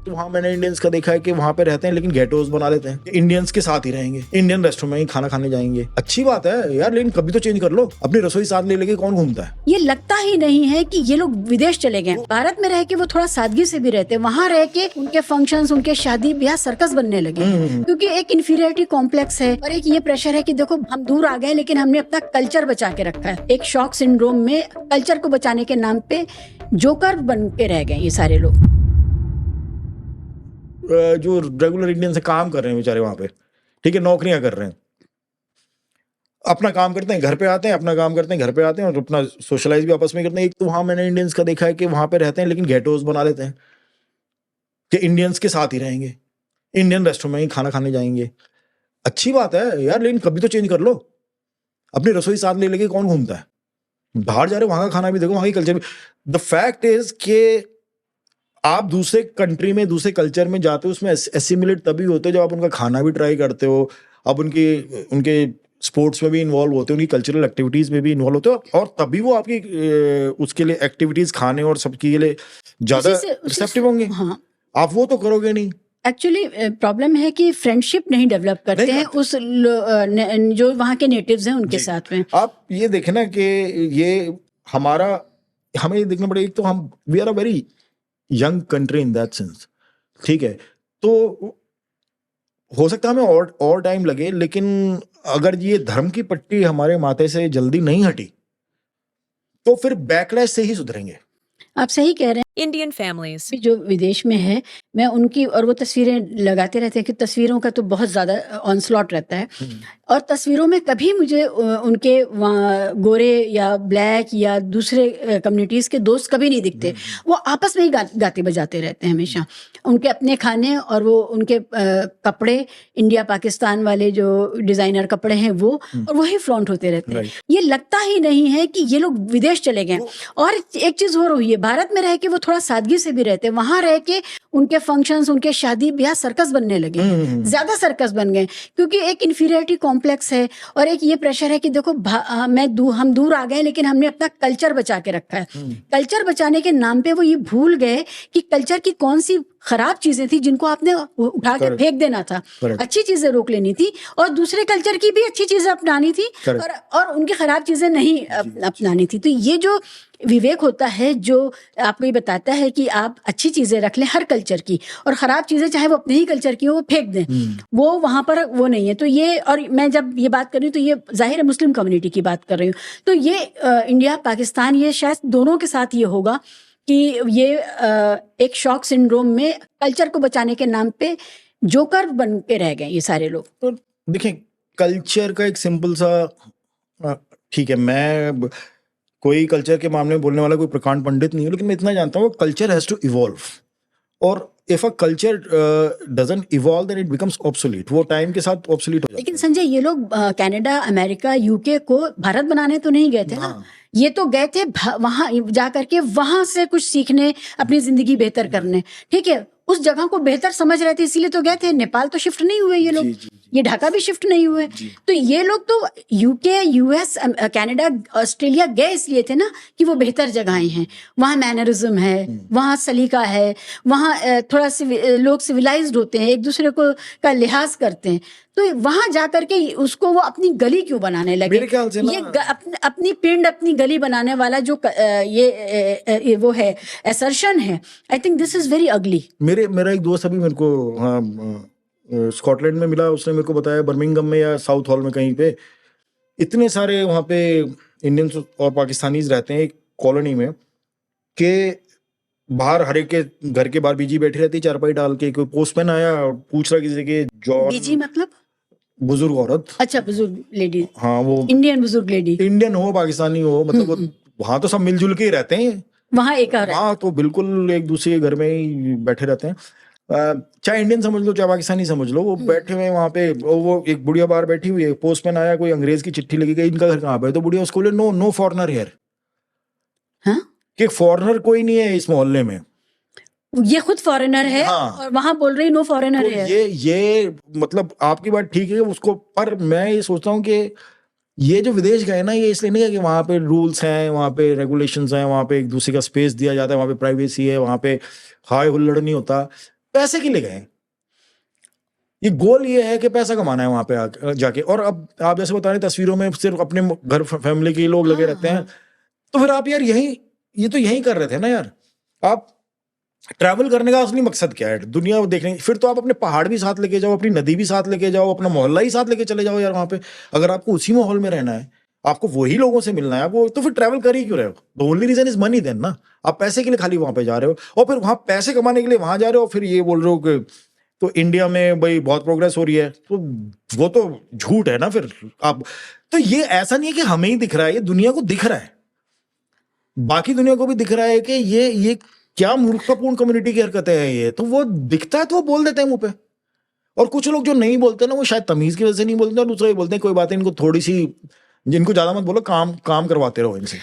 तो वहाँ मैंने इंडियंस का देखा है कि वहाँ पे रहते हैं लेकिन गेटोज बना लेते हैं, इंडियंस के साथ ही रहेंगे, इंडियन रेस्टोरेंट में ही खाना खाने जाएंगे। अच्छी बात है यार, लेकिन कभी तो चेंज कर लो। अपनी रसोई साथ ले लेके कौन घूमता है? ये लगता ही नहीं है कि ये लोग विदेश चले गए। भारत में रह के वो थोड़ा सादगी से भी रहते हैं, वहाँ रह के उनके फंक्शंस, उनके शादी ब्याह सर्कस बनने लगे, क्योंकि एक इन्फीरियरिटी कॉम्प्लेक्स है और एक ये प्रेशर है कि देखो हम दूर आ गए लेकिन हमने अपना कल्चर बचा के रखा है। एक शॉक सिंड्रोम में कल्चर को बचाने के नाम पे जोकर बन के रह गए ये सारे लोग। जो रेगुलर इंडियन से काम कर रहे हैं बेचारे वहाँ पे, ठीक है, नौकरियां कर रहे हैं, अपना काम करते हैं, घर पे आते हैं, अपना काम करते हैं, घर पे आते हैं और अपना सोशलाइज भी आपस में करते हैं। एक तो वहाँ मैंने इंडियंस का देखा है कि वहाँ पे रहते हैं लेकिन गेटोज बना लेते हैं कि इंडियंस के साथ ही रहेंगे, इंडियन रेस्टोरेंट में ही खाना खाने जाएंगे। अच्छी बात है यार, लेकिन कभी तो चेंज कर लो। अपनी रसोई साथ ले लेके कौन घूमता है? बाहर जा रहे हो, वहाँ का खाना भी देखो, वहाँ की कल्चर भी। द फैक्ट इज कि आप दूसरे कंट्री में, दूसरे कल्चर में जाते हो, उसमें एसिमिलेट तभी होते हो जब आप उनका खाना भी ट्राई करते हो, आप उनके स्पोर्ट्स में भी इन्वॉल्व होते हो, उनकी कल्चरल एक्टिविटीज में भी इन्वॉल्व होते हो, और तभी वो आपकी उसके लिए एक्टिविटीज खाने और सबके लिए ज्यादा रिसेप्टिव होंगे। हाँ, आप वो तो करोगे नहीं। एक्चुअली प्रॉब्लम है कि फ्रेंडशिप नहीं डेवलप करते हैं उस जो वहाँ के नेटिव्स हैं उनके साथ में। आप ये देखें ना कि ये हमें ये देखना पड़ेगा, तो we are a very young country in that sense, ठीक है, तो हो सकता है हमें और टाइम लगे, लेकिन अगर ये धर्म की पट्टी हमारे माथे से जल्दी नहीं हटी तो फिर बैकलैश से ही सुधरेंगे। आप सही कह रहे हैं। Indian families. जो विदेश में है, मैं उनकी और वो तस्वीरें लगाते रहते हैं कि तस्वीरों का तो बहुत ज़्यादा ऑनस्लॉट रहता है, और तस्वीरों में कभी मुझे उनके गोरे या ब्लैक या दूसरे कम्युनिटीज़ के दोस्त कभी नहीं दिखते। वो आपस में ही गाते बजाते रहते हैं हमेशा। उनके अपने खाने और वो उनके कपड़े, इंडिया पाकिस्तान वाले जो डिज़ाइनर कपड़े हैं वो, और वही फ्लॉन्ट होते रहते हैं। ये लगता ही नहीं है कि ये लोग विदेश चले गए। और एक चीज़ हो रही है, भारत में रह के वो थोड़ा सादगी से भी रहते हैं, वहाँ रह के उनके फंक्शंस, उनके शादी ब्याह सर्कस बनने लगे, ज्यादा सर्कस बन गए, क्योंकि एक इन्फीरियरिटी कॉम्प्लेक्स है और एक ये प्रेशर है कि देखो हम दूर आ गए लेकिन हमने अपना कल्चर बचा के रखा है। कल्चर बचाने के नाम पे वो ये भूल गए कि कल्चर की कौन सी खराब चीजें थी जिनको आपने उठा के फेंक देना था, अच्छी चीजें रोक लेनी थी, और दूसरे कल्चर की भी अच्छी चीजें अपनानी थी, और उनकी खराब चीजें नहीं अपनानी थी। तो ये जो विवेक होता है जो आपको ये बताता है कि आप अच्छी चीजें रख लें हर कल्चर की, और खराब चीजें चाहे वो अपने ही कल्चर की हो वो फेंक दें, वो वहां पर वो नहीं है। तो ये, और मैं जब ये बात कर रही हूँ तो ये जाहिर है मुस्लिम कम्युनिटी की बात कर रही हूँ, तो ये इंडिया पाकिस्तान, ये शायद दोनों के साथ ये होगा कि ये एक शॉक सिंड्रोम में कल्चर को बचाने के नाम पे जोकर बन के रह गए ये सारे लोग। तो देखें, कल्चर का एक सिंपल सा, ठीक है, मैं कोई कल्चर के मामले में बोलने वाला कोई प्रकांड पंडित नहीं हूँ, लेकिन मैं इतना जानता हूँ कल्चर हैज टू इवॉल्व, और if a culture doesn't evolve then it becomes obsolete. वो टाइम के साथ ऑब्सोलीट हो जाता है। लेकिन संजय, ये लोग कनाडा, अमेरिका, यूके को भारत बनाने तो नहीं गए थे ना, ये तो गए थे वहां जा करके वहां से कुछ सीखने, अपनी जिंदगी बेहतर करने, ठीक है, उस जगह को बेहतर समझ रहे थे इसीलिए तो गए थे। नेपाल तो शिफ्ट नहीं हुए ये लोग, ये ढाका भी शिफ्ट नहीं हुए। तो ये लोग तो यूके, यूएस, कनाडा, ऑस्ट्रेलिया गए इसलिए थे ना कि वो बेहतर जगहें हैं, वहाँ मैनरिज्म है, वहाँ सलीका है, वहाँ थोड़ा लोग सिविलाइज्ड होते हैं, एक दूसरे को का लिहाज करते हैं। तो वहां जाकर के उसको वो अपनी गली क्यों बनाने लगे? मेरे ख्याल से ये अपनी पिंड, अपनी गली बनाने वाला जो ये वो है, असर्शन है, I think this is very ugly. मेरा एक दोस्त अभी मेरे को स्कॉटलैंड में मिला, उसने मेरे को बताया बर्मिंघम में या साउथ हॉल में कहीं पे इतने सारे वहाँ पे इंडियंस और पाकिस्तानीज रहते हैं एक कॉलोनी में, के बाहर हर एक के घर के बाहर बीजी बैठी रहती, चारपाई डाल के। कोई पोस्टमैन आया और पूछ रहा किसी के जॉन, बीजी मतलब बुजुर्ग औरत, अच्छा बुजुर्ग लेडी, हाँ, वो इंडियन बुजुर्ग लेडी, इंडियन हो पाकिस्तानी हो, मतलब वहाँ तो सब मिलजुल के ही रहते हैं, वहाँ एक और हाँ, तो बिल्कुल एक दूसरे के घर में ही बैठे रहते हैं। चाहे इंडियन समझ लो चाहे पाकिस्तानी समझ लो, वो बैठे हुए वहाँ पे। वो एक बुढ़िया बाहर बैठी हुई है, पोस्टमैन आया, कोई अंग्रेज की चिट्ठी लगी गई, इनका घर कहाँ पे? तो बुढ़िया उसको बोले नो फॉरनर हियर, कि फॉरनर कोई नहीं है इस मोहल्ले में, ये खुद फॉरेनर है। हाँ। और वहां बोल रही नो फॉरेनर तो है। ये मतलब आपकी बात ठीक है उसको, पर मैं ये सोचता हूँ कि ये जो विदेश गए ना, ये इसलिए नहीं है कि वहाँ पे रूल्स हैं, वहाँ पे रेगुलेशंस हैं, वहाँ पे एक दूसरे का स्पेस दिया जाता है, वहाँ पे प्राइवेसी है, वहाँ पे हाय हुल्लड़ नहीं होता। पैसे के लिए गए हैं। ये गोल ये है कि पैसा कमाना है वहां पे जाके। और अब आप जैसे बता रहे तस्वीरों में सिर्फ अपने घर फैमिली के लोग लगे हाँ, रहते हैं, हाँ। तो फिर आप यार ये तो यही कर रहे थे ना यार। आप ट्रैवल करने का असली मकसद क्या है? दुनिया देखने। फिर तो आप अपने पहाड़ भी साथ लेके जाओ, अपनी नदी भी साथ लेके जाओ, अपना मोहल्ला ही साथ लेके चले जाओ यार वहां पे। अगर आपको उसी माहौल में रहना है, आपको वही लोगों से मिलना है, वो तो फिर ट्रैवल कर ही क्यों रहे हो? The only reason is money then ना। आप पैसे के लिए खाली वहां पे जा रहे हो, और फिर वहां पैसे कमाने के लिए वहां जा रहे हो, फिर ये बोल रहे हो कि तो इंडिया में भाई बहुत प्रोग्रेस हो रही है, तो वो तो झूठ है ना फिर। आप तो ये ऐसा नहीं है कि हमें ही दिख रहा है, ये दुनिया को दिख रहा है, बाकी दुनिया को भी दिख रहा है कि ये क्या मूर्खतापूर्ण कम्युनिटी की हरकतें हैं ये। तो वो दिखता है तो वो बोल देते हैं मुंह पे। और कुछ लोग जो नहीं बोलते ना, वो शायद तमीज की वजह से नहीं बोलते, और दूसरा ये बोलते हैं कोई बात है, इनको थोड़ी सी, जिनको ज्यादा मत बोलो, काम करवाते रहो इनसे।